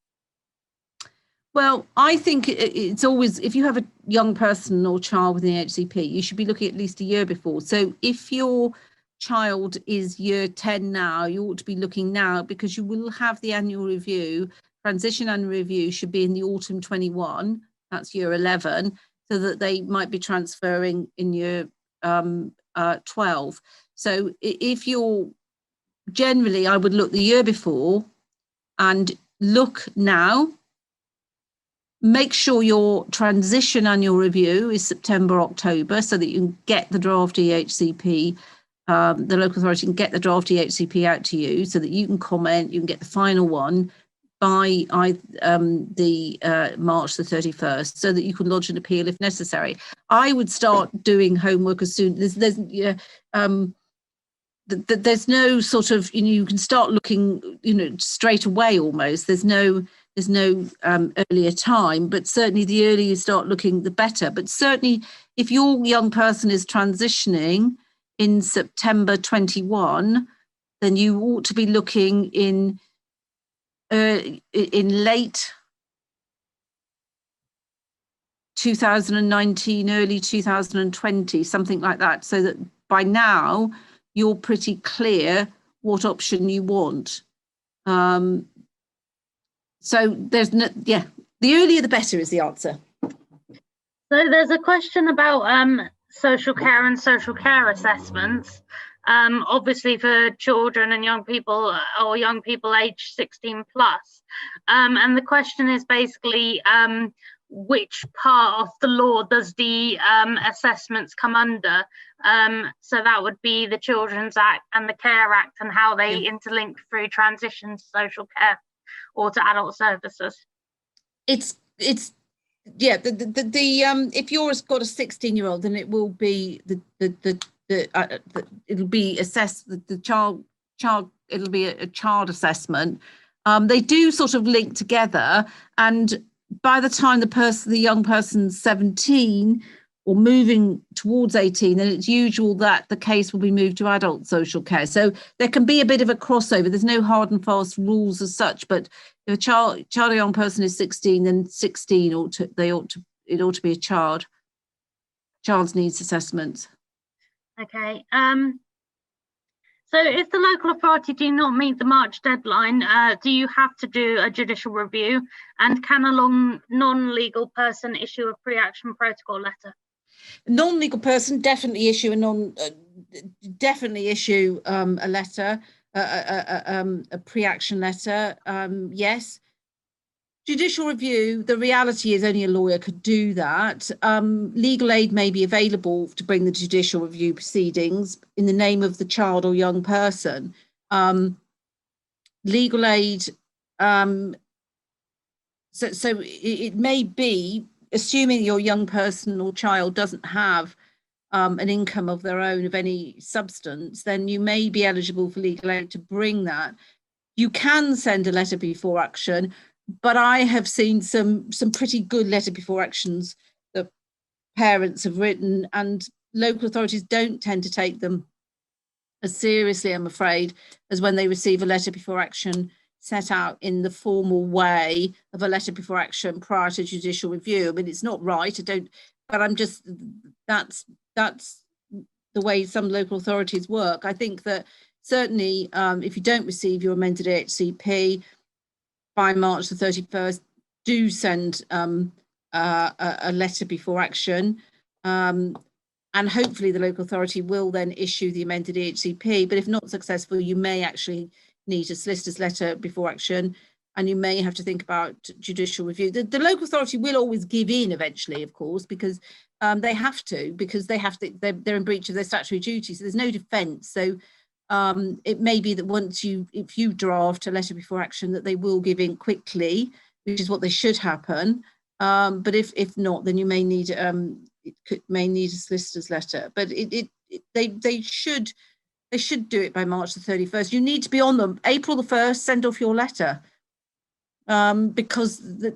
Well, I think it's always, if you have a young person or child with an HCP, you should be looking at least a year before. So if your child is year 10 now, you ought to be looking now, because you will have the annual review. Transition annual review should be in the autumn 21, that's year 11, so that they might be transferring in year 12. So if you're, generally, I would look the year before and look now. Make sure your transition annual review is September, October, so that you can get the draft EHCP, the local authority can get the draft EHCP out to you so that you can comment, you can get the final one by the March the 31st, so that you can lodge an appeal if necessary. I would start doing homework as soon. There's no sort of, you can start looking, straight away almost. There's no earlier time, but certainly the earlier you start looking, the better. But certainly if your young person is transitioning in September 21, then you ought to be looking in late 2019, early 2020, something like that, so that by now you're pretty clear what option you want. So there's no, the earlier the better is the answer. So there's a question about social care and social care assessments, obviously for children and young people, or young people aged 16 plus. And the question is basically, which part of the law does the assessments come under? So that would be the Children's Act and the Care Act, and how they interlink through transition to social care or to adult services. It's if you've got a 16-year-old, then it will be it'll be assessed, the child it'll be a child assessment. They do sort of link together, and by the time the young person's 17 or moving towards 18, then it's usual that the case will be moved to adult social care. So there can be a bit of a crossover. There's no hard and fast rules as such, but if a child or young person is 16, then 16 it ought to be a child's needs assessment. Okay. So if the local authority do not meet the March deadline, do you have to do a judicial review? And can a non-legal person issue a pre-action protocol letter? Non-legal person definitely issue a letter, a pre-action letter. Yes. Judicial review, the reality is only a lawyer could do that. Legal aid may be available to bring the judicial review proceedings in the name of the child or young person. Legal aid, so it may be, assuming your young person or child doesn't have an income of their own of any substance, then you may be eligible for legal aid to bring that. You can send a letter before action, but I have seen some pretty good letter before actions that parents have written, and local authorities don't tend to take them as seriously, I'm afraid, as when they receive a letter before action set out in the formal way of a letter before action prior to judicial review. I mean, it's not right, that's the way some local authorities work. I think that certainly if you don't receive your amended HCP by March the 31st, do send a letter before action. And and hopefully the local authority will then issue the amended EHCP. But if not successful, you may actually need a solicitor's letter before action, and you may have to think about judicial review. The local authority will always give in eventually, of course, because they have to, they're in breach of their statutory duties. So there's no defence. So it may be that if you draft a letter before action, that they will give in quickly, which is what they should happen. But if not, then you may need a solicitor's letter. But they should do it by March the 31st. You need to be on them. April the 1st, send off your letter, because the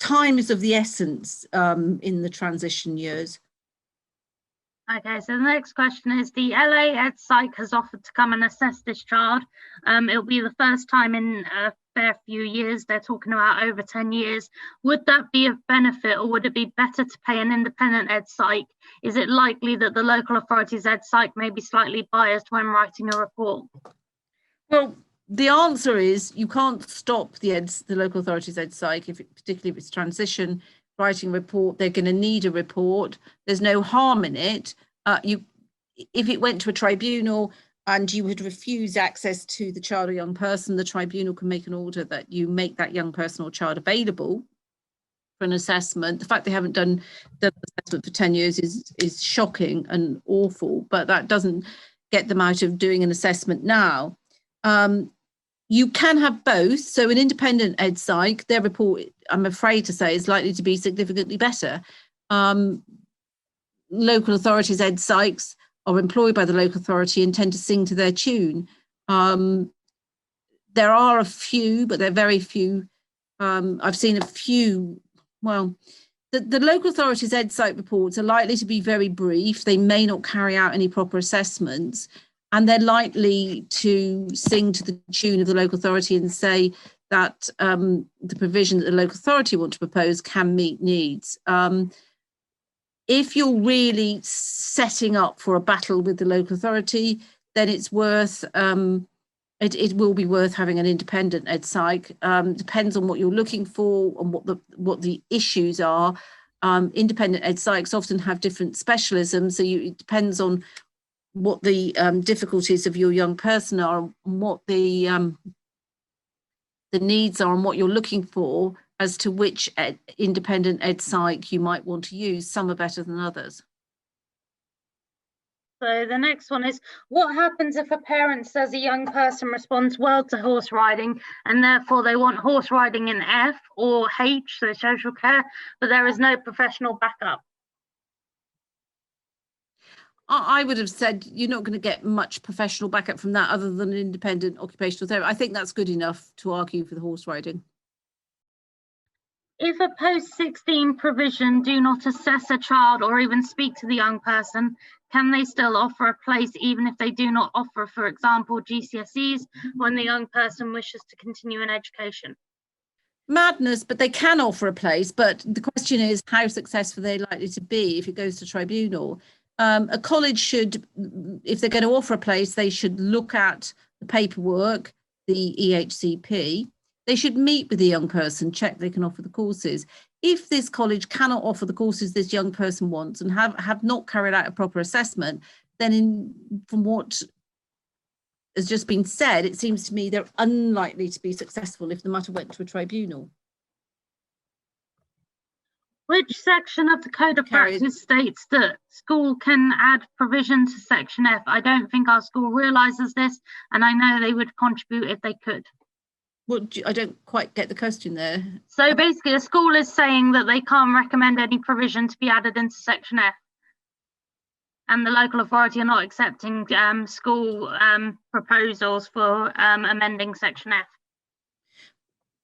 time is of the essence in the transition years. Okay, so the next question is, the LA Ed Psych has offered to come and assess this child. It'll be the first time in a fair few years. They're talking about over 10 years. Would that be of benefit, or would it be better to pay an independent Ed Psych? Is it likely that the local authority's Ed Psych may be slightly biased when writing a report? Well, the answer is you can't stop the local authority's Ed Psych, particularly if it's transition. Writing a report, they're going to need a report. There's no harm in it. If it went to a tribunal and you would refuse access to the child or young person, the tribunal can make an order that you make that young person or child available for an assessment. The fact they haven't done the assessment for 10 years is shocking and awful, but that doesn't get them out of doing an assessment now. You can have both. So an independent Ed Psych, their report, I'm afraid to say, is likely to be significantly better. Local authorities' Ed Psychs are employed by the local authority and tend to sing to their tune. There are a few, but they're very few. I've seen a few. Well, the local authorities' Ed Psych reports are likely to be very brief. They may not carry out any proper assessments, and they're likely to sing to the tune of the local authority and say that the provision that the local authority want to propose can meet needs. If you're really setting up for a battle with the local authority, then it's worth, it will be worth having an independent Ed Psych. Depends on what you're looking for and what the issues are. Independent Ed Psychs often have different specialisms, so it depends on what the difficulties of your young person are, and what the needs are, and what you're looking for as to which independent Ed Psych you might want to use. Some are better than others. So the next one is, what happens if a parent says a young person responds well to horse riding and therefore they want horse riding in F or H, so social care, but there is no professional backup? I would have said you're not going to get much professional backup from that other than an independent occupational therapist. I think that's good enough to argue for the horse riding. If a post-16 provision do not assess a child or even speak to the young person, can they still offer a place even if they do not offer, for example, GCSEs when the young person wishes to continue in education? Madness, but they can offer a place. But the question is, how successful are they likely to be if it goes to tribunal? A college should, if they're going to offer a place, they should look at the paperwork, the EHCP. They should meet with the young person, check they can offer the courses. If this college cannot offer the courses this young person wants and have not carried out a proper assessment, then from what has just been said, it seems to me they're unlikely to be successful if the matter went to a tribunal. Which section of the Code of Practice states that school can add provision to Section F? I don't think our school realises this, and I know they would contribute if they could. Well, I don't quite get the question there. So basically, the school is saying that they can't recommend any provision to be added into Section F, and the local authority are not accepting school proposals for amending Section F.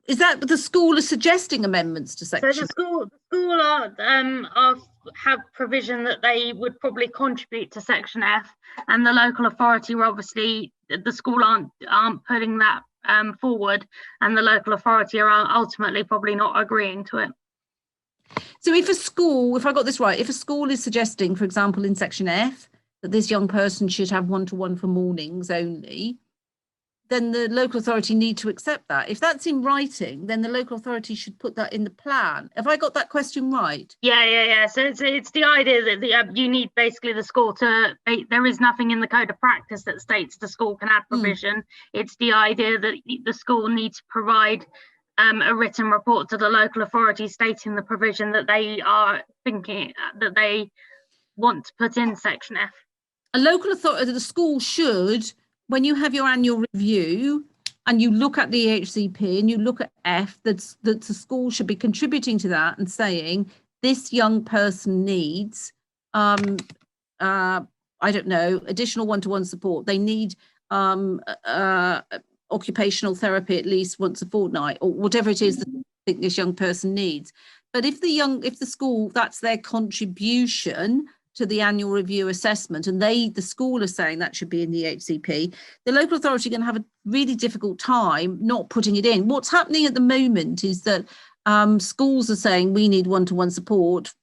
Is that the school is suggesting amendments to Section? So the school have provision that they would probably contribute to Section F, and the local authority are obviously, the school aren't putting that forward, and the local authority are ultimately probably not agreeing to it. So if a school, if I got this right, if a school is suggesting, for example, in Section F, that this young person should have one-to-one for mornings only, then the local authority need to accept that. If that's in writing, then the local authority should put that in the plan. Have I got that question right? Yeah. So it's the idea that you need basically the school to, there is nothing in the code of practice that states the school can add provision. It's the idea that the school needs to provide a written report to the local authority stating the provision that they are thinking that they want to put in section F. A local authority, the school should, when you have your annual review and you look at the EHCP and you look at F, that the school should be contributing to that and saying this young person needs, I don't know, additional one-to-one support. They need occupational therapy at least once a fortnight, or whatever it is that I think this young person needs. But if the school, that's their contribution to the annual review assessment, and the school are saying that should be in the HCP, the local authority are going to have a really difficult time not putting it in. What's happening at the moment is that schools are saying we need one-to-one support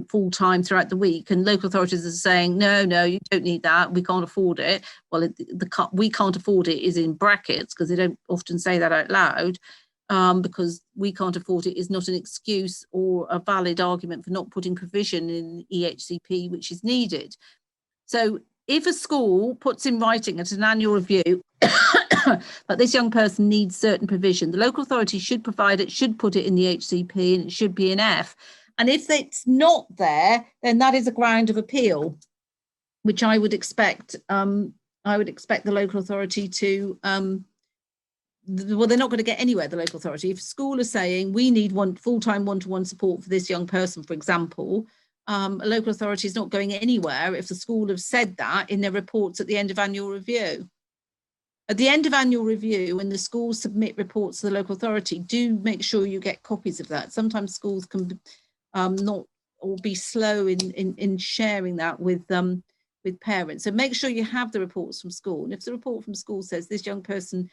full time throughout the week, and local authorities are saying no, you don't need that, we can't afford it. Well, we can't afford it is in brackets because they don't often say that out loud. Because we can't afford it is not an excuse or a valid argument for not putting provision in EHCP, which is needed. So if a school puts in writing at an annual review that this young person needs certain provision, the local authority should provide it, should put it in the HCP, and it should be in F. And if it's not there, then that is a ground of appeal, which I would expect the local authority to well, they're not going to get anywhere, the local authority. If a school is saying we need full-time one-to-one support for this young person, for example, a local authority is not going anywhere if the school have said that in their reports at the end of annual review. At the end of annual review, when the schools submit reports to the local authority, do make sure you get copies of that. Sometimes schools can not or be slow in sharing that with parents. So make sure you have the reports from school. And if the report from school says this young person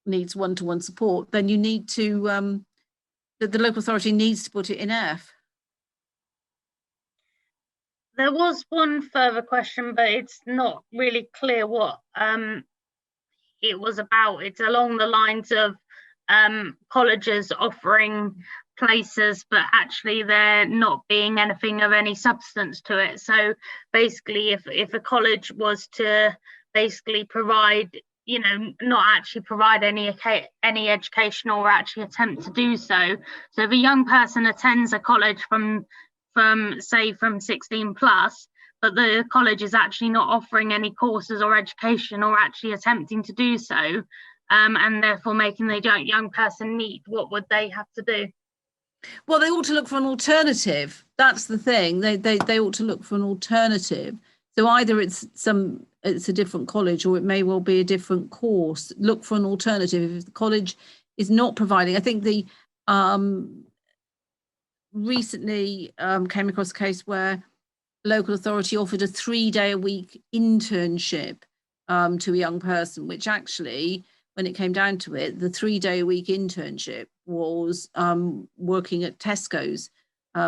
needs one-to-one support, then you need to the local authority needs to put it in F. There was one further question, but it's not really clear what it was about. It's along the lines of colleges offering places, but actually there not being anything of any substance to it. So basically, if a college was to basically provide, not actually provide any education or actually attempt to do so. So if a young person attends a college from 16 plus, but the college is actually not offering any courses or education or actually attempting to do so, and therefore making the young person need, what would they have to do? Well, they ought to look for an alternative. That's the thing. They ought to look for an alternative. So either it's a different college, or it may well be a different course. Look for an alternative. If the college is not providing, I think the recently came across a case where local authority offered a 3-day-a-week internship to a young person, which actually, when it came down to it, the 3-day-a-week internship was working at Tesco's,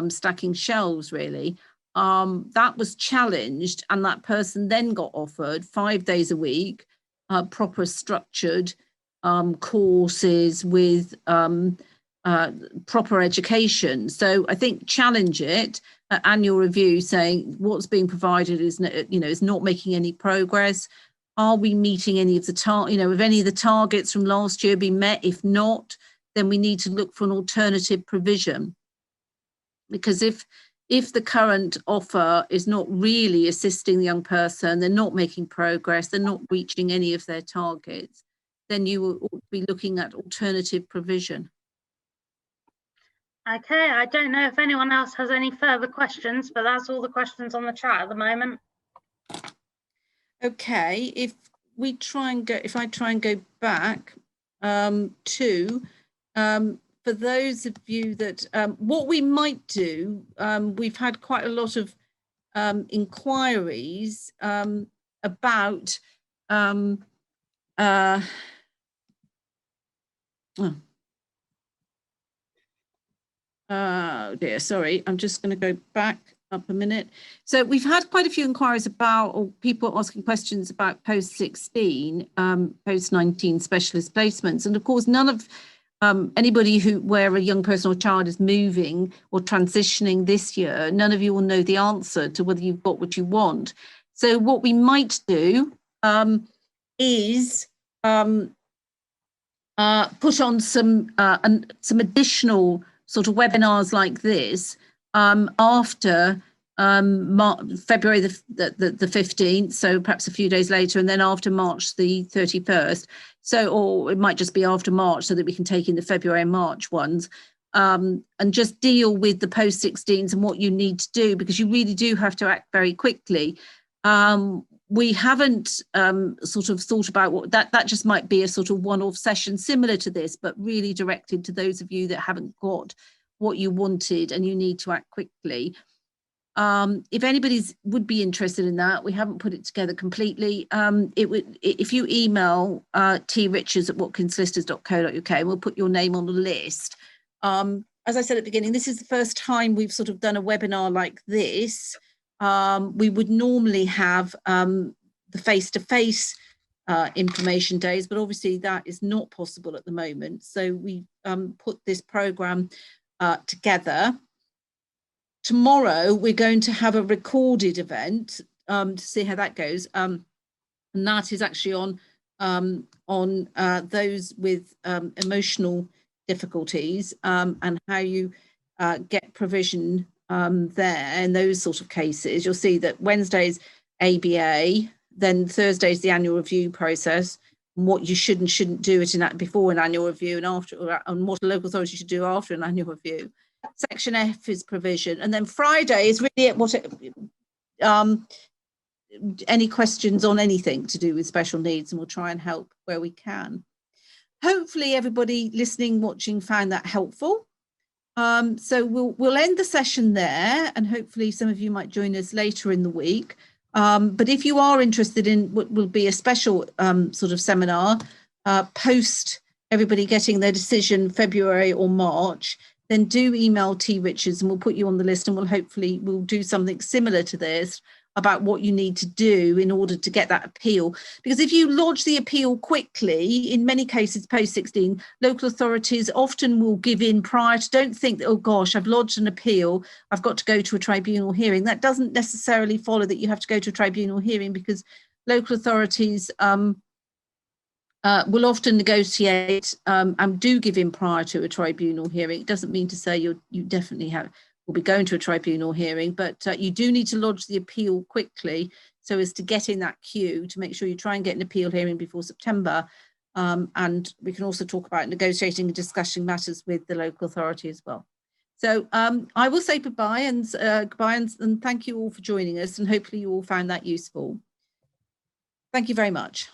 stacking shelves, really. That was challenged, and that person then got offered 5 days a week, proper structured courses with proper education. So I think challenge it at annual review, saying what's being provided is not making any progress. Are we meeting any of the have any of the targets from last year been met? If not, then we need to look for an alternative provision, because if the current offer is not really assisting the young person, they're not making progress, they're not reaching any of their targets, then you will be looking at alternative provision. Okay, I don't know if anyone else has any further questions, but that's all the questions on the chat at the moment. Okay, if I try and go back to for those of you that what we might do, we've had quite a lot of inquiries about oh dear, sorry, I'm just going to go back up a minute. So we've had quite a few inquiries about, or people asking questions about post-16, post-19 specialist placements. And of course, none of anybody where a young person or child is moving or transitioning this year, none of you will know the answer to whether you've got what you want. So what we might do is put on some additional sort of webinars like this after February the 15th, so perhaps a few days later, and then after March the 31st. So, or it might just be after March so that we can take in the February and March ones, and just deal with the post-16s and what you need to do, because you really do have to act very quickly. We haven't sort of thought about what that just might be a sort of one-off session similar to this, but really directed to those of you that haven't got what you wanted and you need to act quickly. If anybody would be interested in that, we haven't put it together completely. If you email trichards@watkinslisters.co.uk, we'll put your name on the list. As I said at the beginning, this is the first time we've sort of done a webinar like this. We would normally have the face-to-face information days, but obviously that is not possible at the moment. So we put this programme together. Tomorrow we're going to have a recorded event to see how that goes, and that is actually on those with emotional difficulties and how you get provision there in those sort of cases. You'll see that Wednesday's ABA, then Thursday's the annual review process, and what you should and shouldn't do it before an annual review and after, and what a local authority should do after an annual review. Section F is provision, and then Friday is really any questions on anything to do with special needs, and we'll try and help where we can. Hopefully everybody listening, watching found that helpful. So we'll end the session there, and hopefully some of you might join us later in the week. But if you are interested in what will be a special sort of seminar post everybody getting their decision February or March, then do email T Richards and we'll put you on the list, and we'll do something similar to this about what you need to do in order to get that appeal. Because if you lodge the appeal quickly, in many cases post-16, local authorities often will give in prior to, don't think that, oh gosh, I've lodged an appeal, I've got to go to a tribunal hearing. That doesn't necessarily follow that you have to go to a tribunal hearing, because local authorities will often negotiate and do give in prior to a tribunal hearing. It doesn't mean to say you definitely will be going to a tribunal hearing, but you do need to lodge the appeal quickly so as to get in that queue, to make sure you try and get an appeal hearing before September. And we can also talk about negotiating and discussing matters with the local authority as well. So I will say goodbye and thank you all for joining us, and hopefully you all found that useful. Thank you very much.